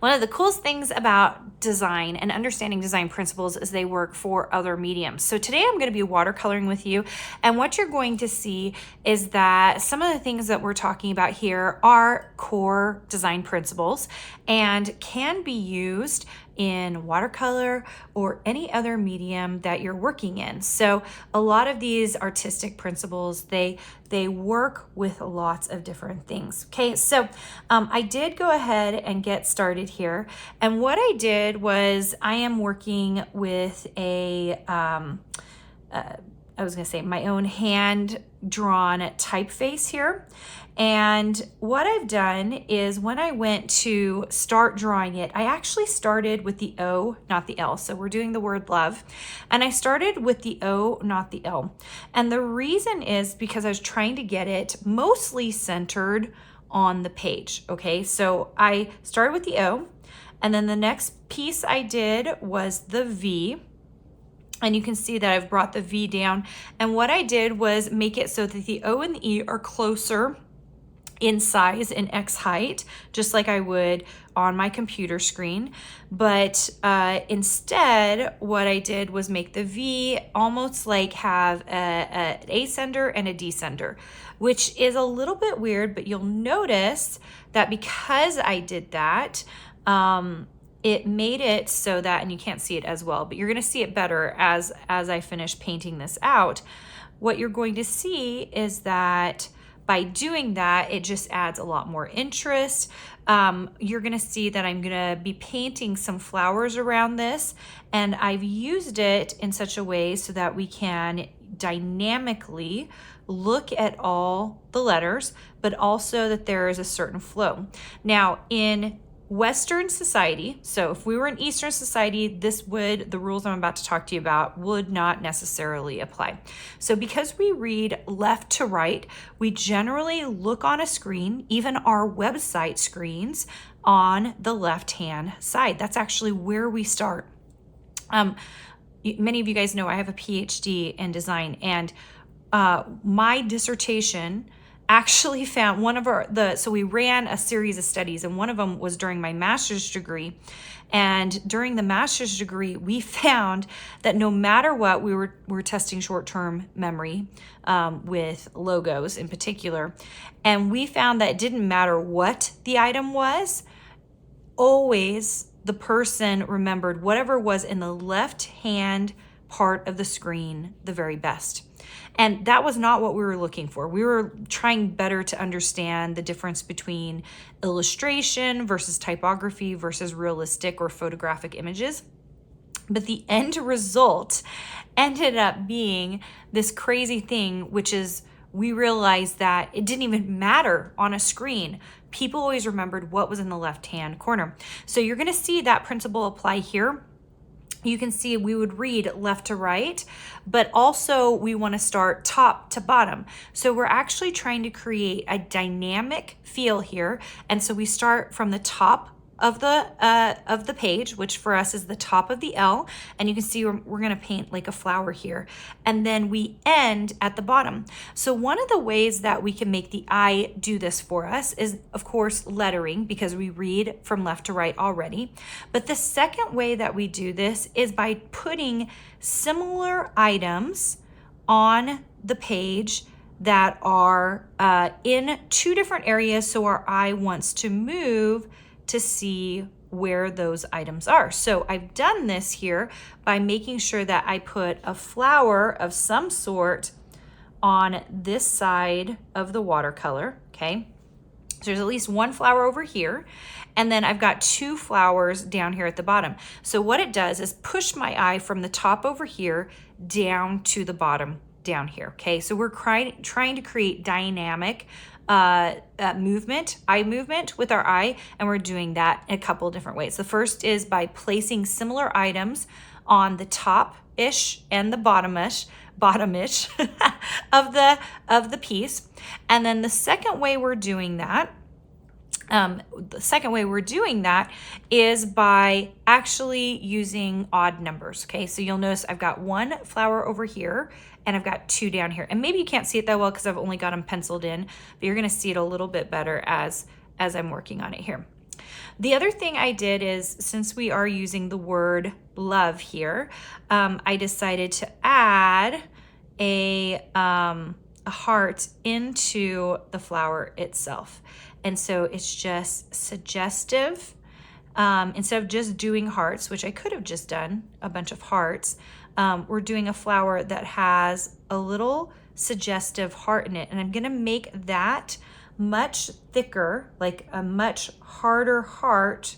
One of the coolest things about design and understanding design principles is they work for other mediums. So today I'm going to be watercoloring with you, and what you're going to see is that some of the things that we're talking about here are core design principles and can be used in watercolor or any other medium that you're working in. So a lot of these artistic principles, they work with lots of different things. Okay, so I did go ahead and get started here. And what I did was I am working with my own hand-drawn typeface here. And what I've done is when I went to start drawing it, I actually started with the O, not the L. So we're doing the word love. And I started with the O, not the L. And the reason is because I was trying to get it mostly centered on the page. Okay, so I started with the O, and then the next piece I did was the V. And you can see that I've brought the V down. And what I did was make it so that the O and the E are closer in size in X height, just like I would on my computer screen. But instead, what I did was make the V almost like have an ascender and a descender, which is a little bit weird, but you'll notice that because I did that, it made it so that, and you can't see it as well, but you're gonna see it better as I finish painting this out. What you're going to see is that by doing that, it just adds a lot more interest. You're gonna see that I'm gonna be painting some flowers around this, and I've used it in such a way so that we can dynamically look at all the letters, but also that there is a certain flow. Now, in Western society, so if we were in Eastern society, the rules I'm about to talk to you about would not necessarily apply. So because we read left to right, we generally look on a screen, even our website screens, on the left-hand side. That's actually where we start. Many of you guys know I have a PhD in design, and my dissertation actually found so we ran a series of studies, and one of them was during my master's degree. And during the master's degree, we found that no matter what, we were testing short-term memory with logos in particular. And we found that it didn't matter what the item was, always the person remembered whatever was in the left-hand part of the screen the very best. And that was not what we were looking for. We were trying better to understand the difference between illustration versus typography versus realistic or photographic images. But the end result ended up being this crazy thing, which is we realized that it didn't even matter on a screen. People always remembered what was in the left-hand corner. So you're gonna see that principle apply here. You can see we would read left to right, but also we want to start top to bottom. So we're actually trying to create a dynamic feel here. And so we start from the top of the page, which for us is the top of the L. And you can see we're going to paint like a flower here. And then we end at the bottom. So one of the ways that we can make the I do this for us is, of course, lettering, because we read from left to right already. But the second way that we do this is by putting similar items on the page that are in two different areas. So our eye wants to move to see where those items are. So I've done this here by making sure that I put a flower of some sort on this side of the watercolor, okay? So there's at least one flower over here, and then I've got two flowers down here at the bottom. So what it does is push my eye from the top over here down to the bottom down here, okay? So we're trying to create dynamic eye movement with our eye, and we're doing that in a couple of different ways. The first is by placing similar items on the top-ish and the bottom-ish of the piece. And then the second way we're doing that is by actually using odd numbers. Okay, so you'll notice I've got one flower over here and I've got two down here. And maybe you can't see it that well because I've only got them penciled in, but you're gonna see it a little bit better as I'm working on it here. The other thing I did is, since we are using the word love here, I decided to add a heart into the flower itself. And so it's just suggestive. Instead of just doing hearts, which I could have just done a bunch of hearts, we're doing a flower that has a little suggestive heart in it. And I'm gonna make that much thicker, like a much harder heart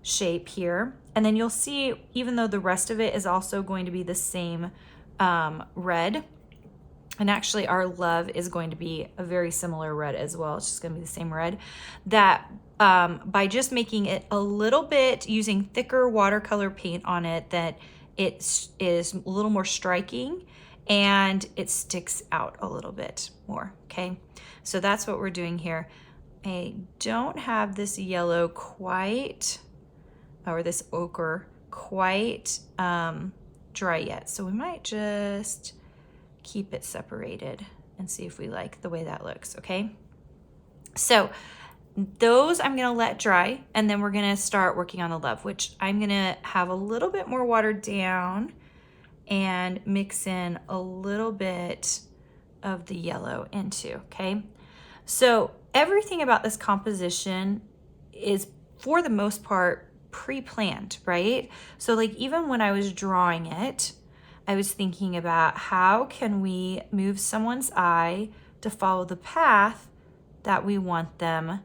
shape here. And then you'll see, even though the rest of it is also going to be the same red, and actually our love is going to be a very similar red as well. It's just gonna be the same red. That by just making it a little bit, using thicker watercolor paint on it, that it is a little more striking and it sticks out a little bit more, okay? So that's what we're doing here. I don't have this yellow quite, or this ochre quite dry yet. So we might just keep it separated and see if we like the way that looks, okay? So those I'm gonna let dry, and then we're gonna start working on the love, which I'm gonna have a little bit more watered down and mix in a little bit of the yellow into, okay? So everything about this composition is, for the most part, pre-planned, right? So like, even when I was drawing it, I was thinking about how can we move someone's eye to follow the path that we want them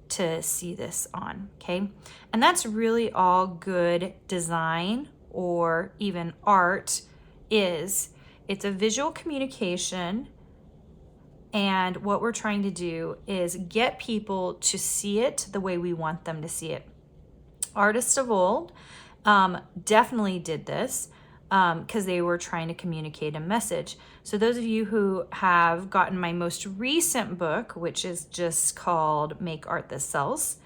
to see this on, okay? And that's really all good design or even art is. It's a visual communication, and what we're trying to do is get people to see it the way we want them to see it. Artists of old definitely did this because they were trying to communicate a message. So those of you who have gotten my most recent book, which is just called Make Art That Sells,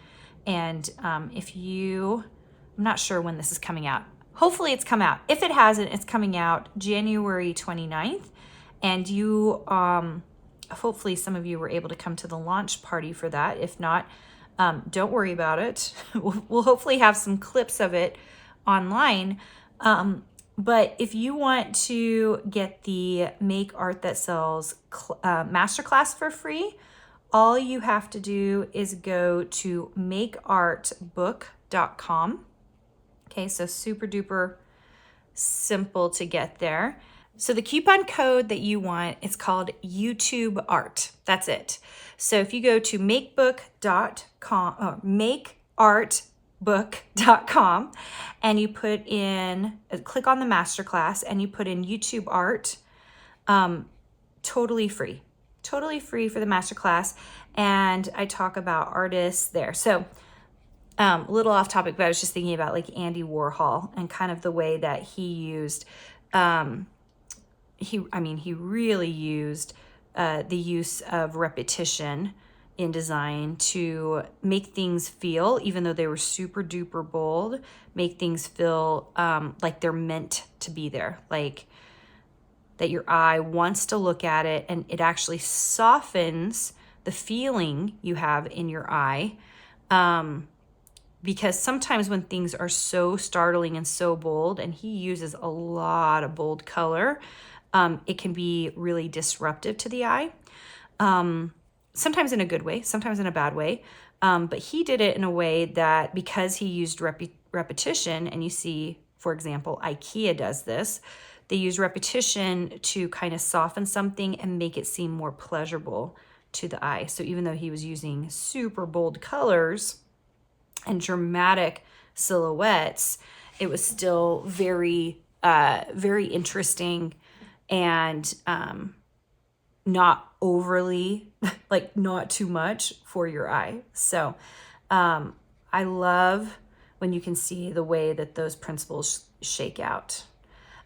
and if you, I'm not sure when this is coming out. Hopefully it's come out. If it hasn't, it's coming out January 29th. And you, hopefully some of you were able to come to the launch party for that. If not, don't worry about it. We'll hopefully have some clips of it online. But if you want to get the Make Art That Sells masterclass for free, all you have to do is go to makeartbook.com. Okay, so super duper simple to get there. So the coupon code that you want is called YouTube Art. That's it. So if you go to makeartbook.com and you put in, click on the masterclass and you put in YouTube Art, totally free for the masterclass. And I talk about artists there. So a little off topic, but I was just thinking about like Andy Warhol and kind of the way that he used, he really used the use of repetition in design to make things feel, even though they were super duper bold, make things feel like they're meant to be there, like that your eye wants to look at it, and it actually softens the feeling you have in your eye. Because sometimes when things are so startling and so bold, and he uses a lot of bold color, it can be really disruptive to the eye. Sometimes in a good way, sometimes in a bad way. But he did it in a way that, because he used repetition, and you see, for example, IKEA does this, they use repetition to kind of soften something and make it seem more pleasurable to the eye. So even though he was using super bold colors and dramatic silhouettes, it was still very, very interesting and not overly, like not too much for your eye. So I love when you can see the way that those principles shake out.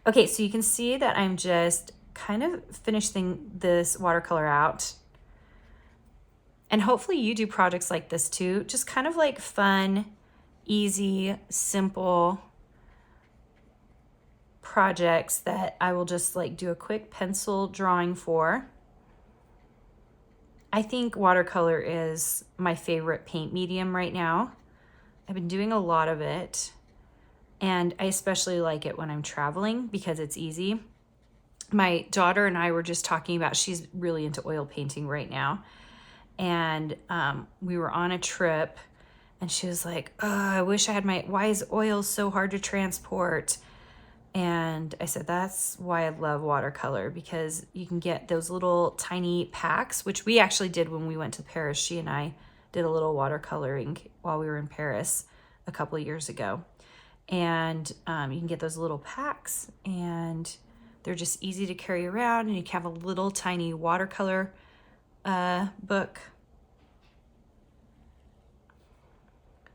Okay, so you can see that I'm just kind of finishing this watercolor out. And hopefully you do projects like this too, just kind of like fun, easy, simple projects that I will just like do a quick pencil drawing for. I think watercolor is my favorite paint medium right now. I've been doing a lot of it, and I especially like it when I'm traveling because it's easy. My daughter and I were just talking about, she's really into oil painting right now. And we were on a trip and she was like, oh, I wish I had why is oil so hard to transport? And I said, that's why I love watercolor, because you can get those little tiny packs, which we actually did when we went to Paris. She and I did a little watercoloring while we were in Paris a couple of years ago. And you can get those little packs and they're just easy to carry around, and you can have a little tiny watercolor book.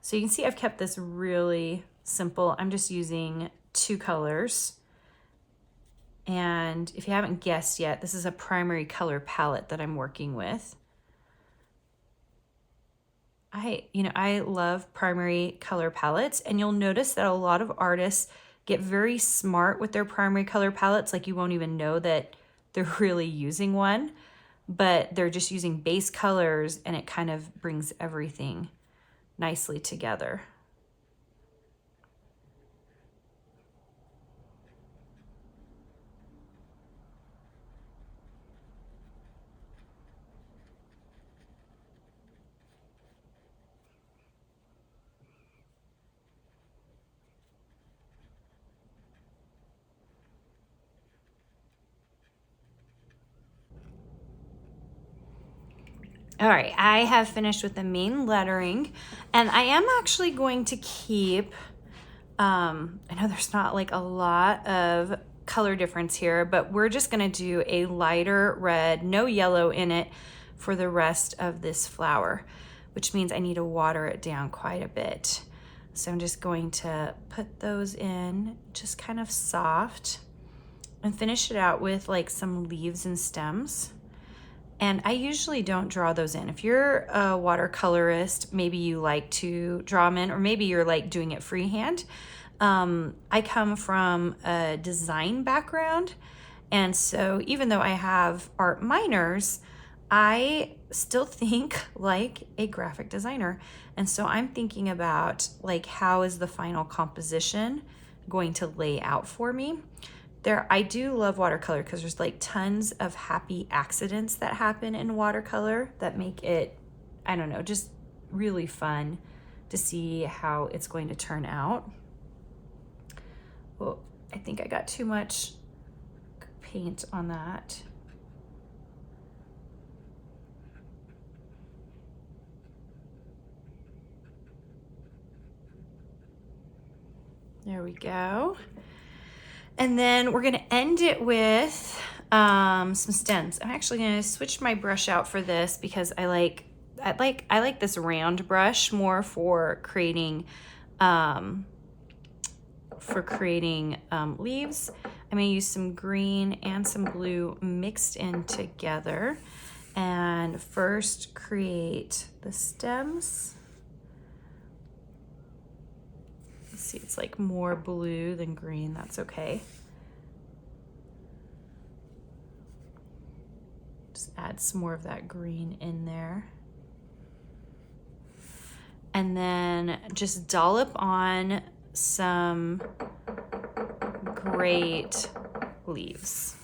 So you can see I've kept this really simple. I'm just using 2 colors. And if you haven't guessed yet, this is a primary color palette that I'm working with. I love primary color palettes, and you'll notice that a lot of artists get very smart with their primary color palettes. Like, you won't even know that they're really using one, but they're just using base colors, and it kind of brings everything nicely together. All right, I have finished with the main lettering, and I am actually going to keep, I know there's not like a lot of color difference here, but we're just gonna do a lighter red, no yellow in it, for the rest of this flower, which means I need to water it down quite a bit. So I'm just going to put those in just kind of soft and finish it out with like some leaves and stems. And I usually don't draw those in. If you're a watercolorist, maybe you like to draw them in, or maybe you're like doing it freehand. I come from a design background, and so even though I have art minors, I still think like a graphic designer. And so I'm thinking about like, how is the final composition going to lay out for me? I do love watercolor because there's like tons of happy accidents that happen in watercolor that make it, I don't know, just really fun to see how it's going to turn out. Well, I think I got too much paint on that. There we go. And then we're gonna end it with some stems. I'm actually gonna switch my brush out for this because I like this round brush more for creating leaves. I'm gonna use some green and some blue mixed in together, and first create the stems. See, it's like more blue than green. That's okay. Just add some more of that green in there. And then just dollop on some great leaves.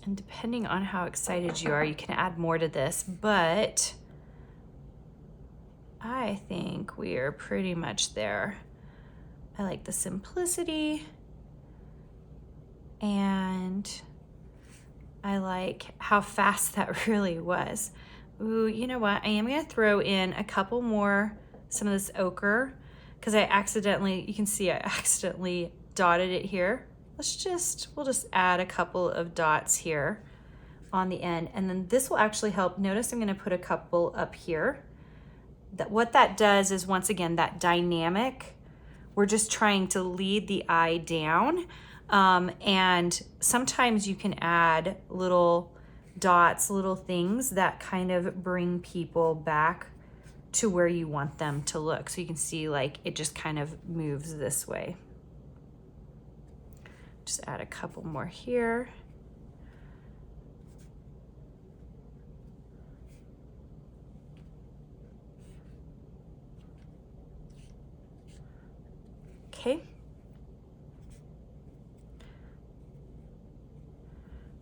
And depending on how excited you are, you can add more to this, but I think we are pretty much there. I like the simplicity, and I like how fast that really was. Ooh, you know what? I am gonna throw in a couple more, some of this ochre, because you can see I accidentally dotted it here. We'll just add a couple of dots here on the end. And then this will actually help. Notice I'm gonna put a couple up here. What that does is, once again, that dynamic, we're just trying to lead the eye down. And sometimes you can add little dots, little things that kind of bring people back to where you want them to look. So you can see like it just kind of moves this way. Just add a couple more here. Okay.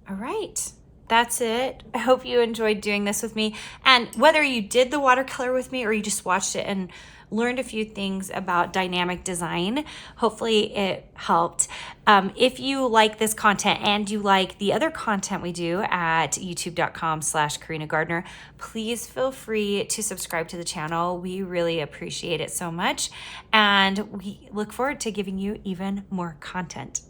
All right. That's it. I hope you enjoyed doing this with me. And whether you did the watercolor with me or you just watched it and learned a few things about dynamic design, hopefully it helped. If you like this content and you like the other content we do at youtube.com/Carina Gardner, please feel free to subscribe to the channel. We really appreciate it so much. And we look forward to giving you even more content.